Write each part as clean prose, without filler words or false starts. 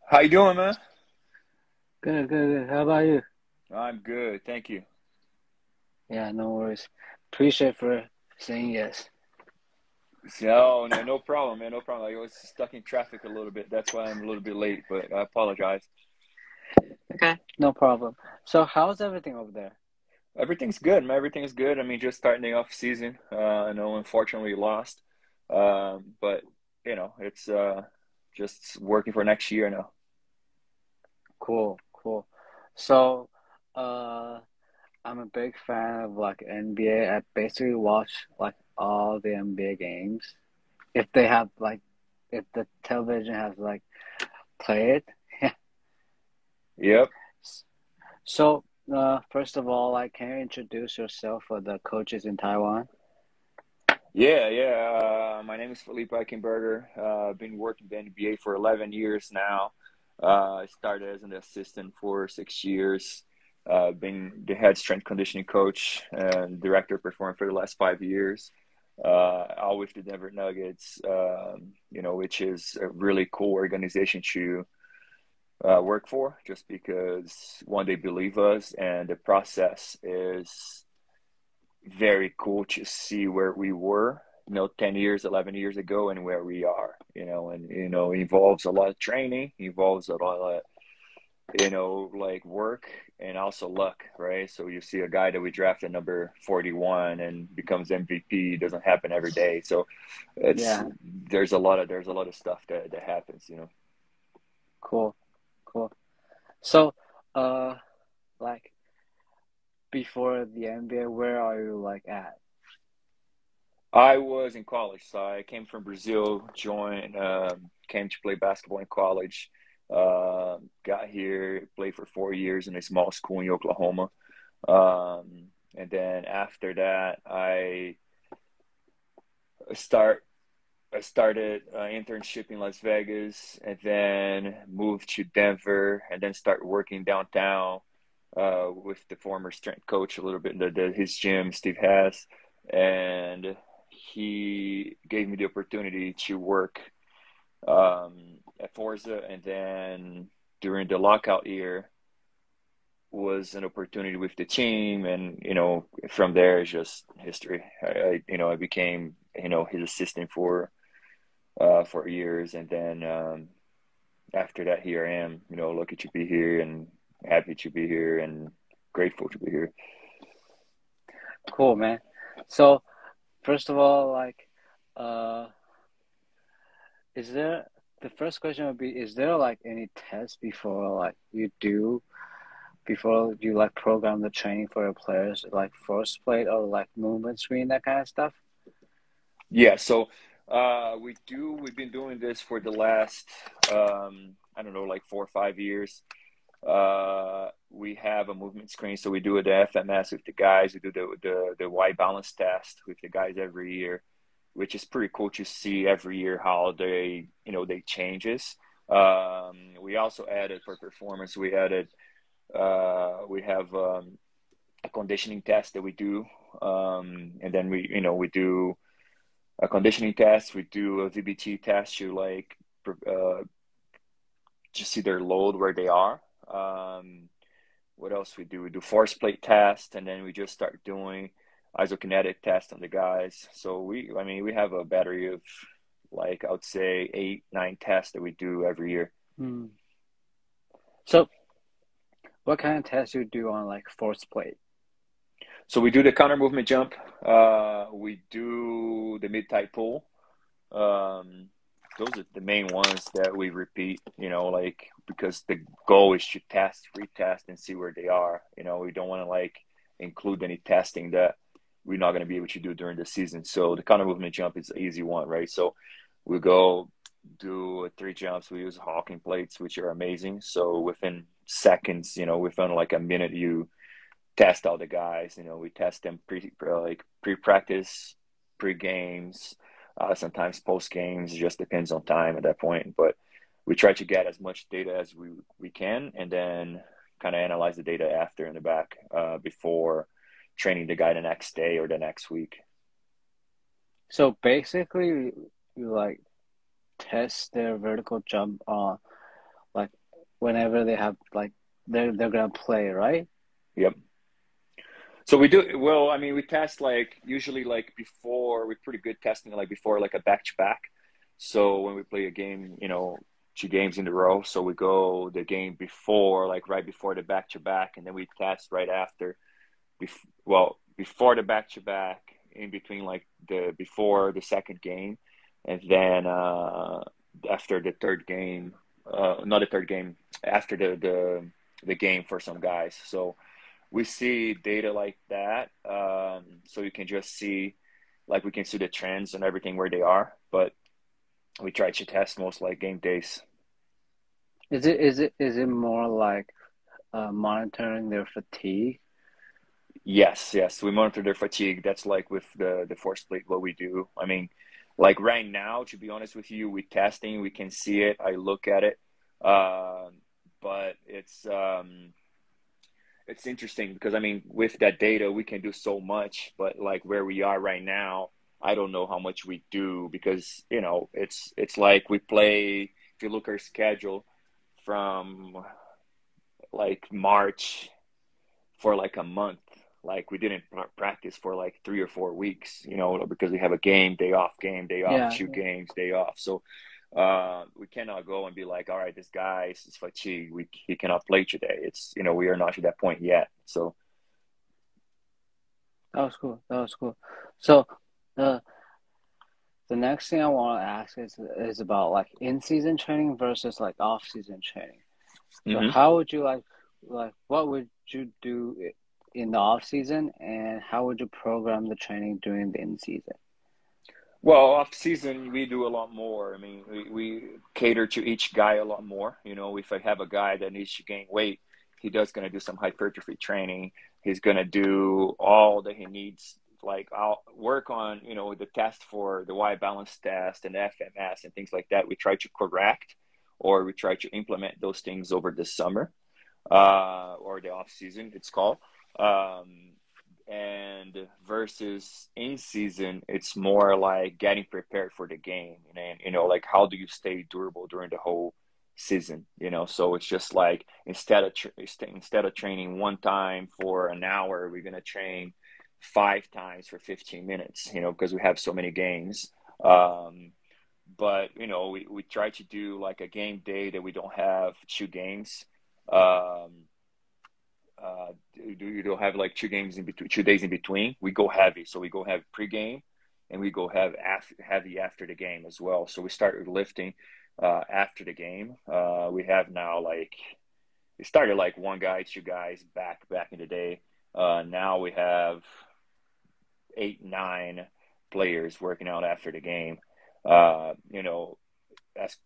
How you doing, man? Good, good, good. How about you? I'm good, thank you. Yeah, no worries. Appreciate for saying yes. No problem, man. No problem. I was stuck in traffic a little bit. That's why I'm a little bit late, but I apologize. Okay. No problem. So how's everything over there? Everything's good, man. Everything's good. I mean, just starting off season. I know, unfortunately, we lost, but it's just working for next year now. Cool, cool. So, uh, I'm a big fan of like NBA. I basically watch like all the NBA games. If they have like, if the television has like played. Yep. So, first of all, like, can you introduce yourself for the coaches in Taiwan? Yeah, yeah. My name is Felipe Eichengerger. I've been working in the NBA for 11 years now. I started as an assistant for 6 years. Been the head strength conditioning coach and director of performance for the last 5 years. All with the Denver Nuggets, which is a really cool organization to work for, just because one, they believe us, and the process is very cool to see where we were, 10 years, 11 years ago and where we are, and, it involves a lot of training, involves a lot of, like work and also luck, right? So you see a guy that we drafted number 41 and becomes MVP. It doesn't happen every day. So it's, Yeah, there's a lot of stuff that happens. cool, cool. So, uh, like before the NBA, where are you like at? I was in college, so I came from Brazil, came to play basketball in college. Got here, played for 4 years in a small school in Oklahoma. And then after that, start I started internship in Las Vegas, and then moved to Denver, and then start working downtown with the former strength coach a little bit, his gym, Steve Haas, and he gave me the opportunity to work at Forza, and then during the lockout year was an opportunity with the team, and from there it's just history. I became his assistant for years, and then after that, here I am. Lucky to be here and happy to be here and grateful to be here. Cool, man. So, first of all, like, uh, is there the first question would be, is there like any test before you like program the training for your players, like force plate or like movement screen, that kind of stuff? Yeah, so we've been doing this for the last I don't know, like 4 or 5 years. We have a movement screen, so we do the FMS with the guys. We do the Y balance test with the guys every year, which is pretty cool to see every year how they changes. We also added for performance. We have a conditioning test that we do, and then we do a conditioning test. We do a VBT test to like uh, just see their load where they are. What else we do? We do force plate test, and then we just start doing isokinetic test on the guys. So we have a battery of, like, I would say 8, 9 tests that we do every year. Hmm. So, what kind of tests you do on like force plate? So we do the counter movement jump. We do the mid-thigh pull. Um, those are the main ones that we repeat, like, because the goal is to test, retest, and see where they are. We don't want to like include any testing that we're not going to be able to do during the season. So the counter movement jump is an easy one, right? So we go do 3 jumps. We use Hawking plates, which are amazing. So within seconds, within like a minute, you test all the guys. We test them pre-practice, pre-games, sometimes post-games. It just depends on time at that point. But we try to get as much data as we can, and then kind of analyze the data after in the back before training the guy the next day or the next week. So basically, you like test their vertical jump on like whenever they have like they're gonna play, right? Yep. So we do well. I mean, we test like usually like before. We're pretty good testing like before like a back to back. So when we play a game, 2 games in a row. So we go the game before, like right before the back to back, and then we test right after. Before the back to back, in between like before the second game, and then after the third game, not the third game, after the game for some guys. So we see data like that, so you can just see, like we can see the trends and everything where they are, but we try to test most like game days. Is it more like monitoring their fatigue? Yes, we monitor their fatigue. That's like with the force plate, what we do. I mean, like right now, to be honest with you, we testing, we can see it. I look at it, but it's interesting because I mean, with that data, we can do so much, but like where we are right now, I don't know how much we do because it's like we play. If you look at our schedule from like March for like a month, like we didn't practice for like 3 or 4 weeks, because we have a day off, Yeah. 2 games, day off. So we cannot go and be like, all right, this guy is fatigued. He cannot play today. It's, we are not to that point yet. So That was cool. So the next thing I want to ask is about like in-season training versus like off-season training. So how would you like what would you do in the off-season, and how would you program the training during the in-season? Well, off season, we do a lot more. I mean, we cater to each guy a lot more. If I have a guy that needs to gain weight, he does going to do some hypertrophy training. He's going to do all that he needs. Like I'll work on, the test for the Y balance test and FMS and things like that. We try to correct, or we try to implement those things over the summer, or the off season, it's called. And versus in season, it's more like getting prepared for the game, and like how do you stay durable during the whole season, so it's just like instead of training one time for an hour, we're going to train 5 times for 15 minutes, because we have so many games. But we try to do like a game day that we don't have 2 games. You don't have like 2 games in between, 2 days in between. We go heavy, so we go have pregame, and we go have heavy after the game as well. So we started lifting after the game. We have now like it started like 1 guy, 2 guys back in the day. Now we have 8, 9 players working out after the game. That's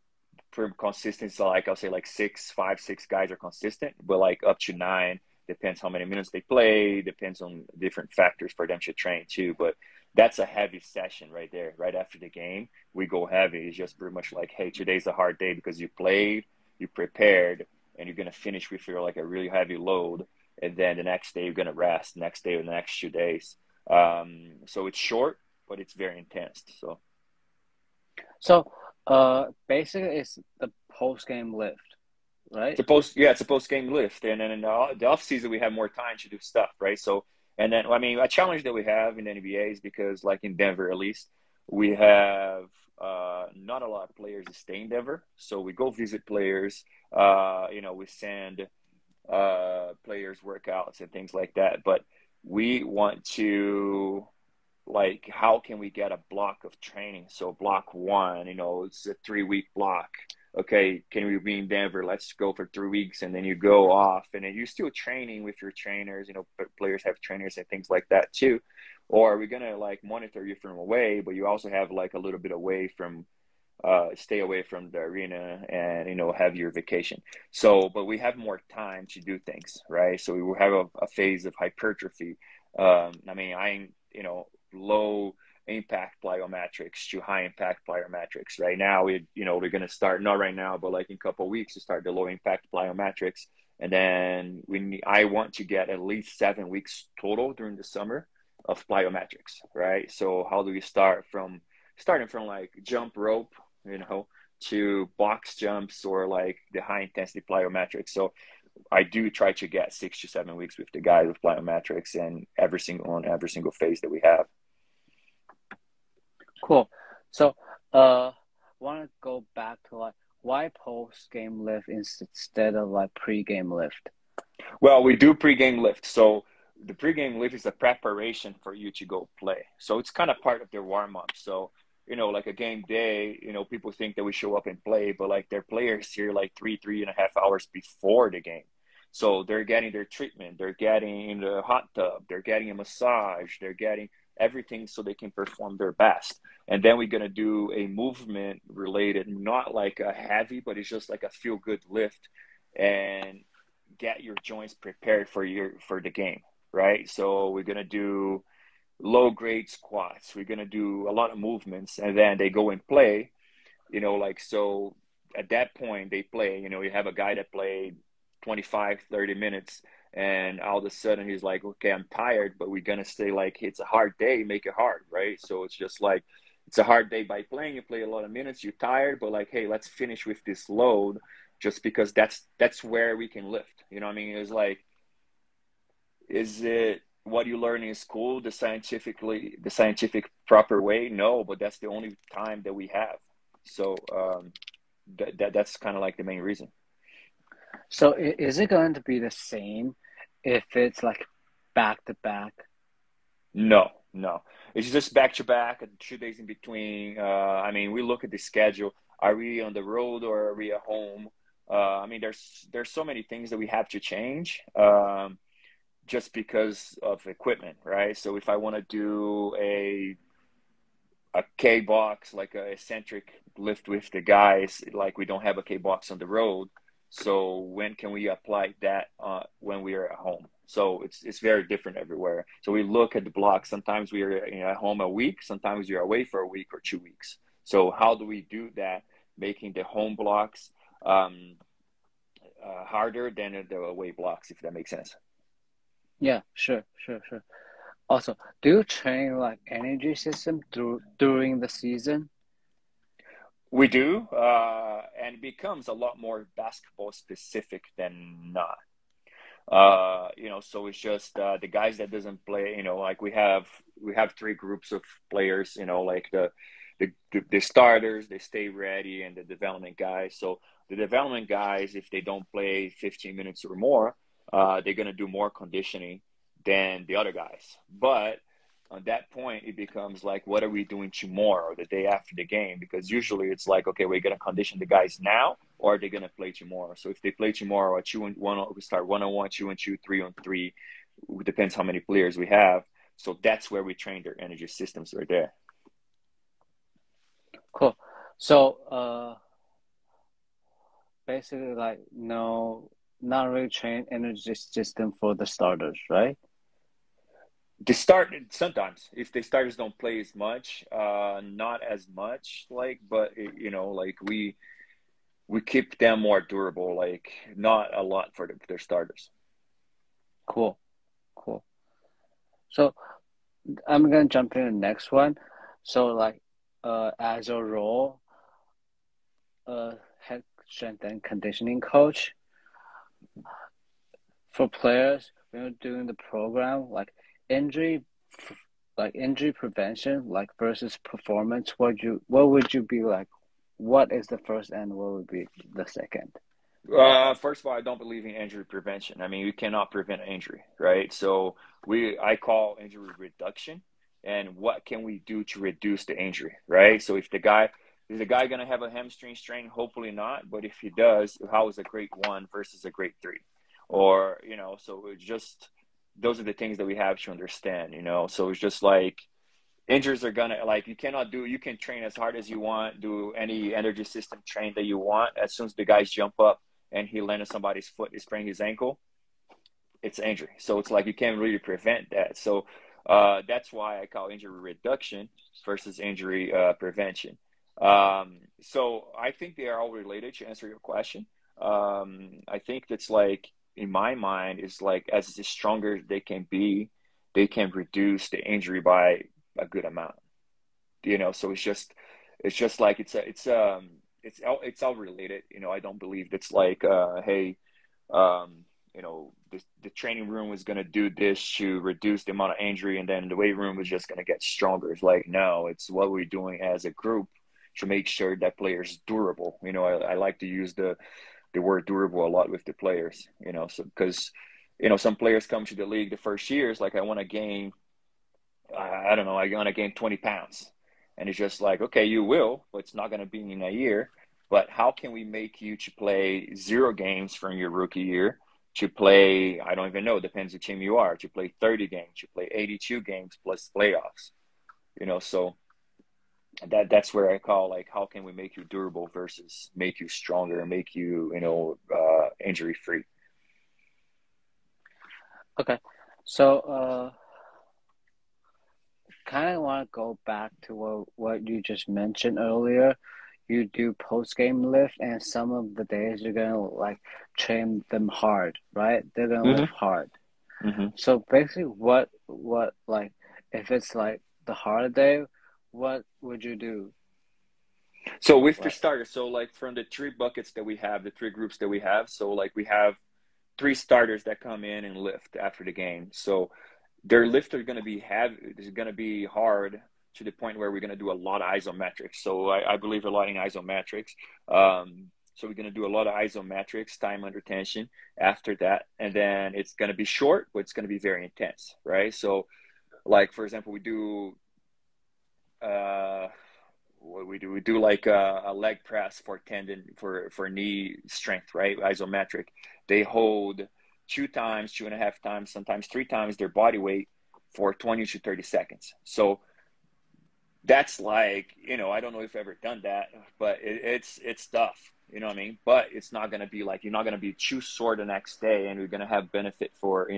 pretty consistent. So like I'll say like 5, 6 guys are consistent, but like up to 9. Depends how many minutes they play, depends on different factors for them to train too. But that's a heavy session right there. Right after the game, we go heavy. It's just pretty much like, hey, today's a hard day because you played, you prepared, and you're going to finish with your like a really heavy load. And then the next day you're going to rest, next day or the next 2 days. So it's short, but it's very intense. So basically it's the post-game lift, right? It's a post-game lift, and then in the off season we have more time to do stuff, right? So, and then I mean, a challenge that we have in the NBA is because, like in Denver, at least, we have not a lot of players that stay in Denver, so we go visit players. We send players workouts and things like that, but we want to like how can we get a block of training? So block 1, it's a 3-week block. Okay, can we be in Denver? Let's go for 3 weeks, and then you go off, and then you're still training with your trainers. Players have trainers and things like that too. Or we're gonna like monitor you from away, but you also have like a little bit away from, stay away from the arena, and have your vacation. So, but we have more time to do things, right? So we will have a phase of hypertrophy. I mean, low impact plyometrics to high impact plyometrics. Right now, we're going to start, not right now, but like in a couple of weeks to start the low impact plyometrics. And then I want to get at least 7 weeks total during the summer of plyometrics, right? So how do we starting from like jump rope, to box jumps or like the high intensity plyometrics. So I do try to get 6 to 7 weeks with the guys with plyometrics and every single phase that we have. Cool. So, want to go back to like why post-game lift instead of like pre-game lift? Well, we do pre-game lift. So the pre-game lift is a preparation for you to go play. So it's kind of part of their warm-up. So, you know, like a game day, you know, people think that we show up and play, but like their players here like 3.5 hours before the game. So they're getting their treatment, they're getting the hot tub, they're getting a massage, they're getting everything so they can perform their best. And then we're going to do a movement related, not like a heavy, but it's just like a feel good lift and get your joints prepared for the game, right? So we're going to do low grade squats. We're going to do a lot of movements, and then they go and play, you know, like, so at that point they play, you know, you have a guy that played 25-30 minutes and all of a sudden he's like, okay, I'm tired, but we're going to say like, it's a hard day, make it hard, right? So it's just like, it's a hard day by playing, you play a lot of minutes, you're tired, but like, hey, let's finish with this load just because that's where we can lift. You know what I mean? It's like, is it what you learn in school, the scientific proper way? No, but that's the only time that we have. So that's kind of like the main reason. So is it going to be the same if it's like back to back? No. It's just back to back, 2 days in between. I mean, we look at the schedule. Are we on the road or are we at home? I mean, there's so many things that we have to change just because of equipment, right? So if I want to do a K box, like a eccentric lift with the guys, like we don't have a K box on the road. So when can we apply that when we are at home? So it's very different everywhere. So we look at the blocks. Sometimes we are at home a week. Sometimes we are away for a week or 2 weeks. So how do we do that? Making the home blocks harder than the away blocks, if that makes sense. Yeah, sure. Also, do you train like energy system during the season? We do, and it becomes a lot more basketball specific than not. You know, so it's just the guys that doesn't play. You know, like we have 3 groups of players. You know, like the starters, they stay ready, and the development guys. So the development guys, if they don't play 15 minutes or more, they're gonna do more conditioning than the other guys. But on that point, it becomes like, what are we doing tomorrow or the day after the game? Because usually it's like, okay, we're going to condition the guys now, or are they going to play tomorrow? So if they play tomorrow at 2-1, we start 1-on-1, 2-on-2, 3-on-3. It depends how many players we have. So that's where we train their energy systems right there. Cool. So basically like not really train energy system for the starters, right? The start sometimes if the starters don't play as much, not as much, like, but you know, like we keep them more durable, like not a lot for their starters. Cool. So I'm gonna jump in the next one. So like as a role, head strength and conditioning coach for players when you're doing the program, like injury prevention, like versus performance, what would you be like? What is the first and what would be the second? First of all, I don't believe in injury prevention. I mean, you cannot prevent injury, right? So I call injury reduction, and what can we do to reduce the injury, right? So if the guy is the guy going to have a hamstring strain? Hopefully not, but if he does, how is a grade 1 versus a grade 3? Or, you know, so it's just, those are the things that we have to understand, you know? So it's just like, injuries are gonna, like, you can train as hard as you want, do any energy system train that you want. As soon as the guys jump up and he landed somebody's foot, he sprained his ankle, it's injury. So it's like, you can't really prevent that. So that's why I call injury reduction versus injury prevention. So I think they are all related, to answer your question. I think that's like, in my mind, is like, as the stronger they can be, they can reduce the injury by a good amount, you know? So it's just like, it's all related. I don't believe it's like, hey, the training room was going to do this to reduce the amount of injury, and then the weight room was just going to get stronger. It's like, no, it's what we're doing as a group to make sure that player's durable. I like to use the word durable a lot with the players, so because, some players come to the league the first years, like, I want to gain, I don't know, I want to gain 20 pounds. And it's just like, okay, you will, but it's not going to be in a year. But how can we make you to play 0 games from your rookie year to play, I don't even know, depends the team you are, to play 30 games, to play 82 games plus playoffs, so that's where I call, like, how can we make you durable versus make you stronger and make you, injury free. Okay. So, kind of want to go back to what you just mentioned earlier. You do post-game lift, and some of the days you're going to, like, train them hard, right? They're going to lift hard. Mm-hmm. So basically what, like, if it's, like, the hard day, what would you do? So with the starters, so, like, from the 3 buckets that we have, the 3 groups that we have, so, like, we have 3 starters that come in and lift after the game. So their lift are going to be heavy. It's going to be hard to the point where we're going to do a lot of isometrics. So I believe a lot in isometrics. So we're going to do a lot of isometrics, time under tension after that. And then it's going to be short, but it's going to be very intense, right? So, like, for example, we do what we do like a leg press for tendon, for knee strength, right? Isometric. They hold 2 times, 2.5 times, sometimes 3 times their body weight for 20 to 30 seconds. So that's like, I don't know if I've ever done that, but it's tough, you know what I mean? But it's not going to be like, you're not going to be too sore the next day, and you're going to have benefit for,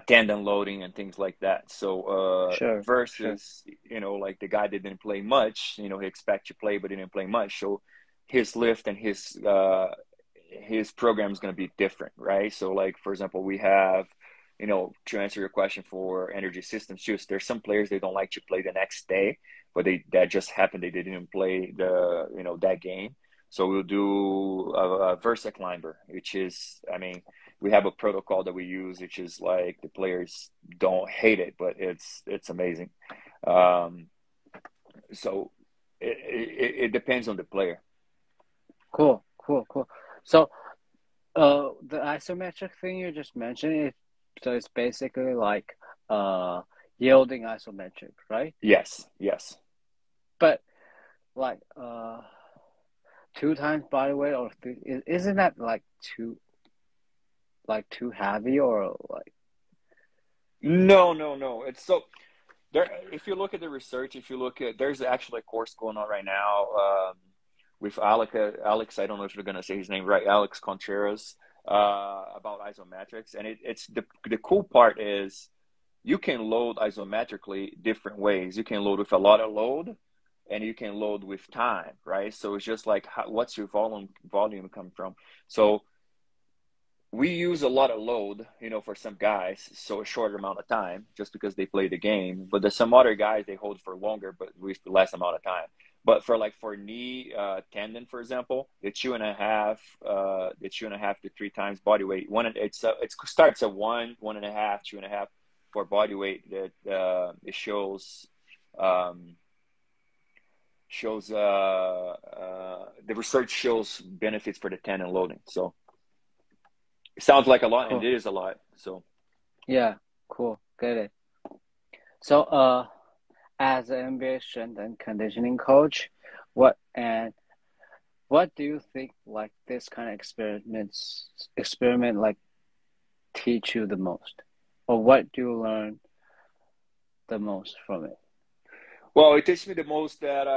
tendon loading and things like that. So versus, like the guy that didn't play much, he expect to play, but he didn't play much. So his lift and his program is going to be different, right? So, like, for example, we have, to answer your question for energy systems, just there's some players, they don't like to play the next day, but that just happened. They didn't play that game. So we'll do a Versa climber, which is, we have a protocol that we use, which is like, the players don't hate it, but it's amazing. So it depends on the player. Cool. So, the isometric thing you just mentioned, so it's basically like yielding isometric, right? Yes. But, like, 2 times body weight, or 3, isn't that like too heavy, or like? No. It's so there. If you look at the research, there's actually a course going on right now with Alex. I don't know if you're gonna say his name right, Alex Contreras, about isometrics, and it's the cool part is you can load isometrically different ways. You can load with a lot of load, and you can load with time, right? So it's just like, what's your volume come from? So we use a lot of load, for some guys, so a shorter amount of time, just because they play the game. But there's some other guys, they hold for longer, but with less amount of time. But for knee tendon, for example, the 2.5 to 3 times body weight. It starts at 1.5, 2.5 for body weight. That it shows the research shows benefits for the tendon loading. So it sounds like a lot, cool. And it is a lot. So yeah, cool, get it. So as an NBA strength and conditioning coach, what do you think, like, this kind of experiment like teach you the most, or what do you learn the most from it? Well, it teaches me the most that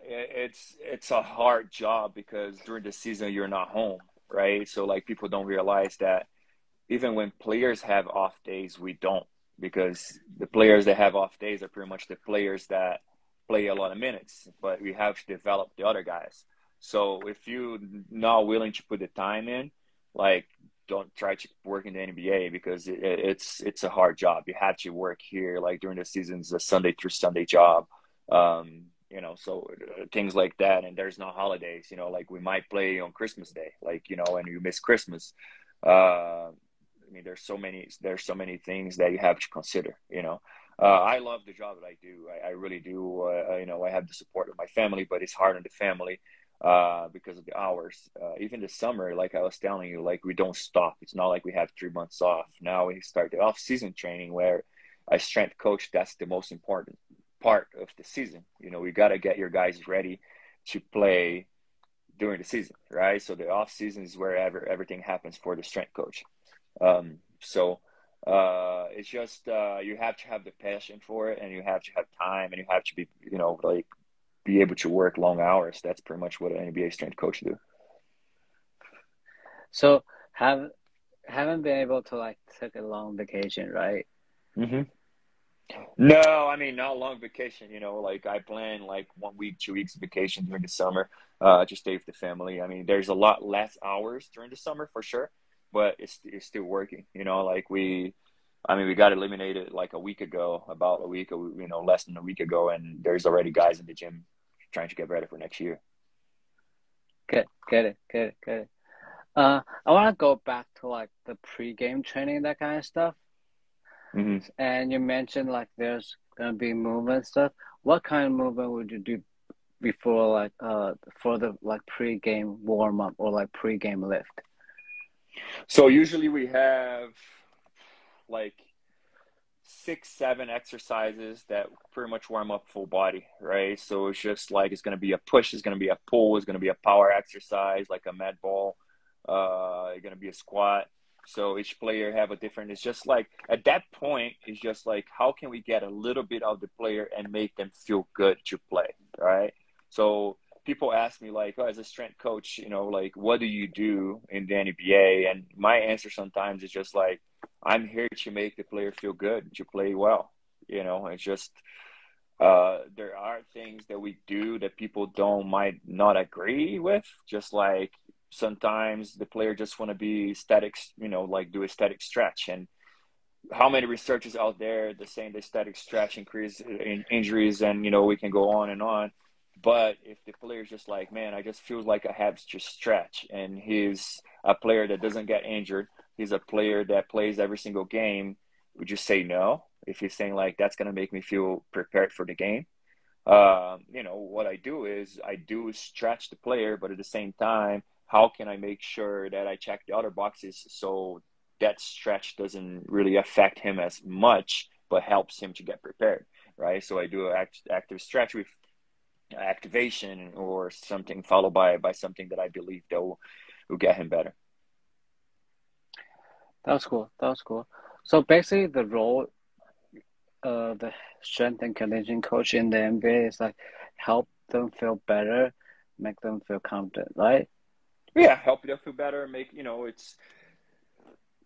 it's a hard job, because during the season you're not home, right? So, like, people don't realize that even when players have off days, we don't, because the players that have off days are pretty much the players that play a lot of minutes, but we have to develop the other guys. So if you're not willing to put the time in, like, don't try to work in the NBA, because it's a hard job. You have to work here, like, during the season, it's a Sunday through Sunday job. You know, so things like that. And there's no holidays, you know, like we might play on Christmas Day, like, you know, and you miss Christmas. I mean, there's so many things that you have to consider, you know. I love the job that I do. I really do. You know, I have the support of my family, but it's hard on the family because of the hours. Even the summer, like I was telling you, like we don't stop. It's not like we have 3 months off. Now we start the off-season training where I strength coach. That's the most important part of the season. You know, we got to get your guys ready to play during the season, right? So the off season is wherever everything happens for the strength coach. So it's just you have to have the passion for it, and you have to have time, and you have to be, you know, like be able to work long hours. That's pretty much what an NBA strength coach do. So haven't been able to like take a long vacation, right? Mm-hmm. No, I mean, not a long vacation, you know, like I plan like 1 week, 2 weeks vacation during the summer, to stay with the family. I mean, there's a lot less hours during the summer for sure, but it's still working, you know, like I mean, we got eliminated like a week ago, about a week, you know, less than a week ago, and there's already guys in the gym trying to get ready for next year. Get it. I want to go back to like the pre-game training, that kind of stuff. Mm-hmm. And you mentioned like there's gonna be movement stuff. What kind of movement would you do before like for the like pre-game warm up or like pre-game lift? So usually we have like 6, 7 exercises that pretty much warm up full body, right? So it's just like it's going to be a push, it's going to be a pull, it's going to be a power exercise like a med ball, it's going to be a squat. So each player have a different, it's just like at that point it's just like how can we get a little bit of the player and make them feel good to play, right? So people ask me like, oh, as a strength coach, you know, like what do you do in the NBA? And my answer sometimes is just like, I'm here to make the player feel good, to play well. You know, it's just there are things that we do that people might not agree with. Just like sometimes the player just want to be static, you know, like do a static stretch. And how many researchers out there that saying the static stretch increase in injuries, and you know we can go on and on. But if the player's just like, man, I just feel like I have to stretch, and he's a player that doesn't get injured, he's a player that plays every single game, would you say no? If he's saying like that's gonna make me feel prepared for the game, you know what I do is I do stretch the player, but at the same time, how can I make sure that I check the other boxes so that stretch doesn't really affect him as much, but helps him to get prepared, right? So I do an active stretch with activation or something followed by something that I believe that will get him better. That was cool. So basically, the role of the strength and conditioning coach in the NBA is like help them feel better, make them feel confident, right? Yeah, help them feel better. Make, you know, it's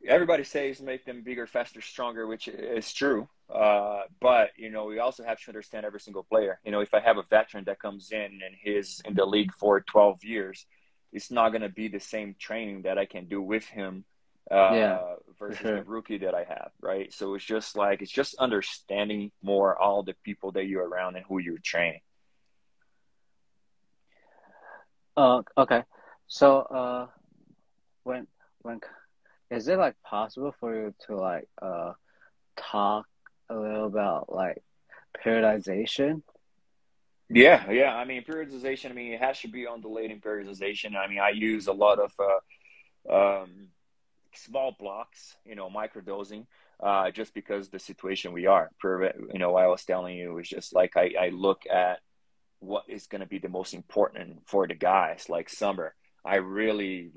everybody says make them bigger, faster, stronger, which is true. But you know, we also have to understand every single player. You know, if I have a veteran that comes in and he's in the league for 12 years, it's not going to be the same training that I can do with him Yeah, for versus the sure. rookie that I have, right? So it's just understanding more all the people that you're around and who you're training. Okay. So when when is it like possible for you to like talk a little about like periodization? Yeah. I mean, periodization. I mean, it has to be on delayed in periodization. I mean, I use a lot of small blocks, you know, microdosing, just because the situation we are. You know, I was telling you, it's just like I look at what is going to be the most important for the guys. Like summer, I really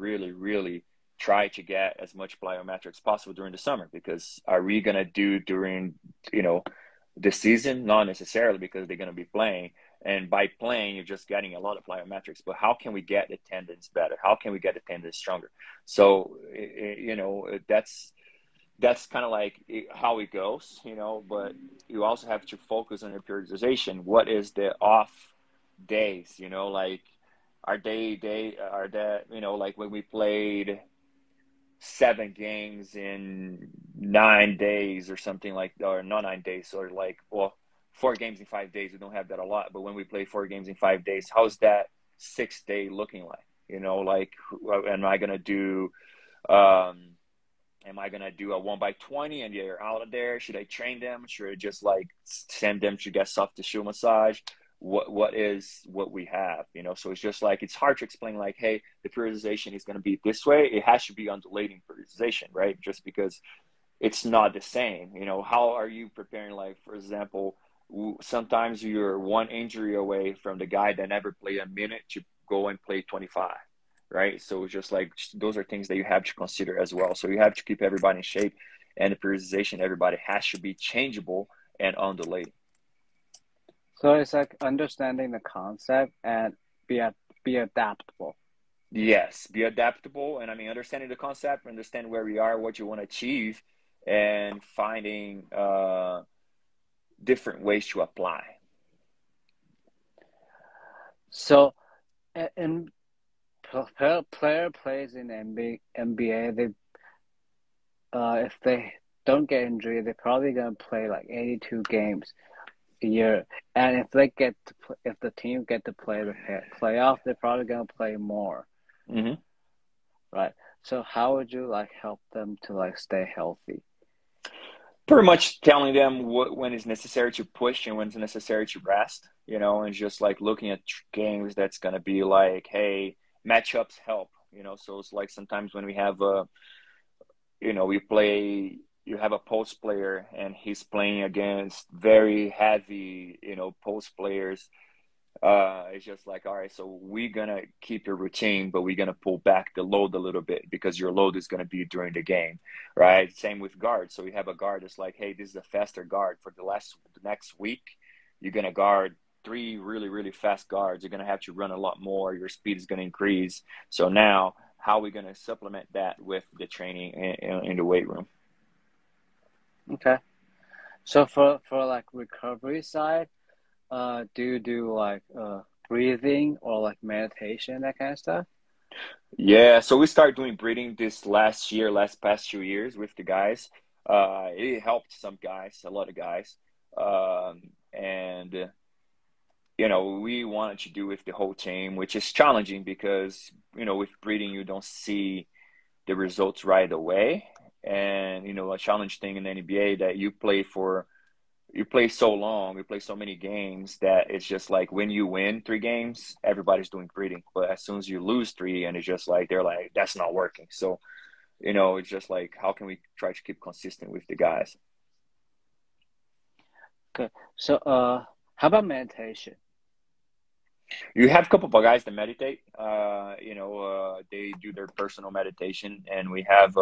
try to get as much plyometrics possible during the summer, because are we going to do during, you know, the season? Not necessarily, because they're going to be playing. And by playing, you're just getting a lot of plyometrics. But how can we get the tendons better? How can we get the tendons stronger? So, you know, that's kind of like how it goes, you know, but you also have to focus on your periodization. What is the off days, you know, like are are that, you know, like when we played 7 games in 9 days or something like, or not 9 days, or like, well, 4 games in 5 days. We don't have that a lot, but when we play 4 games in 5 days, how's that 6th day looking like? Like, am I gonna do a 1x20 and they're out of there? Should I train them? Should I just like send them to get soft tissue massage? What we have, So it's just like, it's hard to explain like, hey, the periodization is going to be this way. It has to be undulating periodization, right? Just because it's not the same. How are you preparing? Like, for example, sometimes you're one injury away from the guy that never played a minute to go and play 25, right? So it's just like, those are things that you have to consider as well. So you have to keep everybody in shape, and the periodization, everybody has to be changeable and undulating. So it's like understanding the concept and be adaptable. Yes, be adaptable. And understanding the concept, understand where we are, what you want to achieve, and finding different ways to apply. So, and player plays in NBA, they if they don't get injured, they're probably gonna play like 82 games a year. And if the team get to play the playoff, they're probably gonna play more. Mm-hmm. Right. So how would you like help them to like stay healthy? Pretty much telling them when it's necessary to push and when it's necessary to rest, and just like looking at games that's going to be like, hey, matchups help, so it's like sometimes when we have you have a post player and he's playing against very heavy, post players. It's just like, all right, so we're going to keep your routine, but we're going to pull back the load a little bit because your load is going to be during the game, right? Same with guards. So you have a guard that's like, hey, this is a faster guard for the next week. You're going to guard 3 really, really fast guards. You're going to have to run a lot more. Your speed is going to increase. So now how are we going to supplement that with the training in the weight room? Okay. So for like recovery side, do you do like breathing or like meditation, that kind of stuff? Yeah, so we started doing breathing this past 2 years with the guys. It helped some guys, a lot of guys. And we wanted to do with the whole team, which is challenging because, with breathing, you don't see the results right away. And, a challenge thing in the NBA that you play so long, you play so many games that it's just like when you win 3 games, everybody's doing breathing. But as soon as you lose 3, and it's just like, they're like, that's not working. So, it's just like, how can we try to keep consistent with the guys? Okay. So, how about meditation? You have a couple of guys that meditate. They do their personal meditation, and we have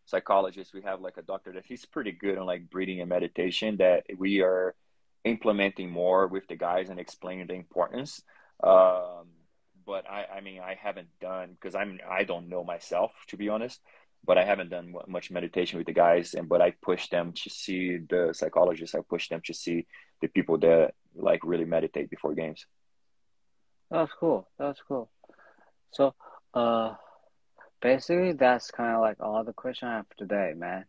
psychologists. We have like a doctor that he's pretty good on like breathing and meditation that we are implementing more with the guys and explaining the importance. But I haven't done, because I don't know myself, to be honest, but I haven't done much meditation with the guys. But I push them to see the psychologists. I push them to see the people that like really meditate before games. That's cool. So, basically that's kind of like all the questions I have today, man.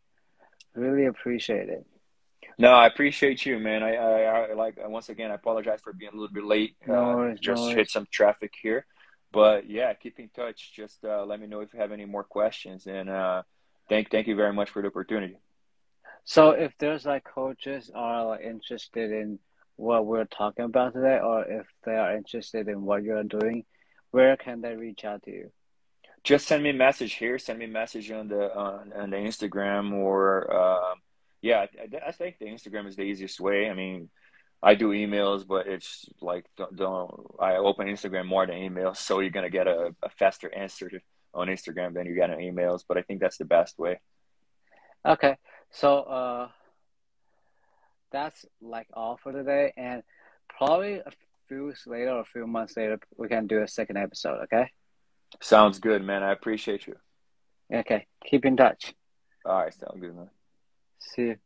Really appreciate it. No, I appreciate you, man. I like, once again, I apologize for being a little bit late. No worries. Hit some traffic here, but yeah, keep in touch. Just let me know if you have any more questions, and thank you very much for the opportunity. So if there's like coaches are like interested in what we're talking about today, or if they are interested in what you're doing, where can they reach out to you? Just send me a message here. Send me a message on the Instagram, or yeah, I think the Instagram is the easiest way. I do emails, but it's like I open Instagram more than emails, so you're gonna get a faster answer on Instagram than you get on emails. But I think that's the best way. Okay, so that's like all for today, and probably a few weeks later or a few months later, we can do a second episode. Okay. Sounds good, man. I appreciate you. Okay, keep in touch. All right, sounds good, man. See you.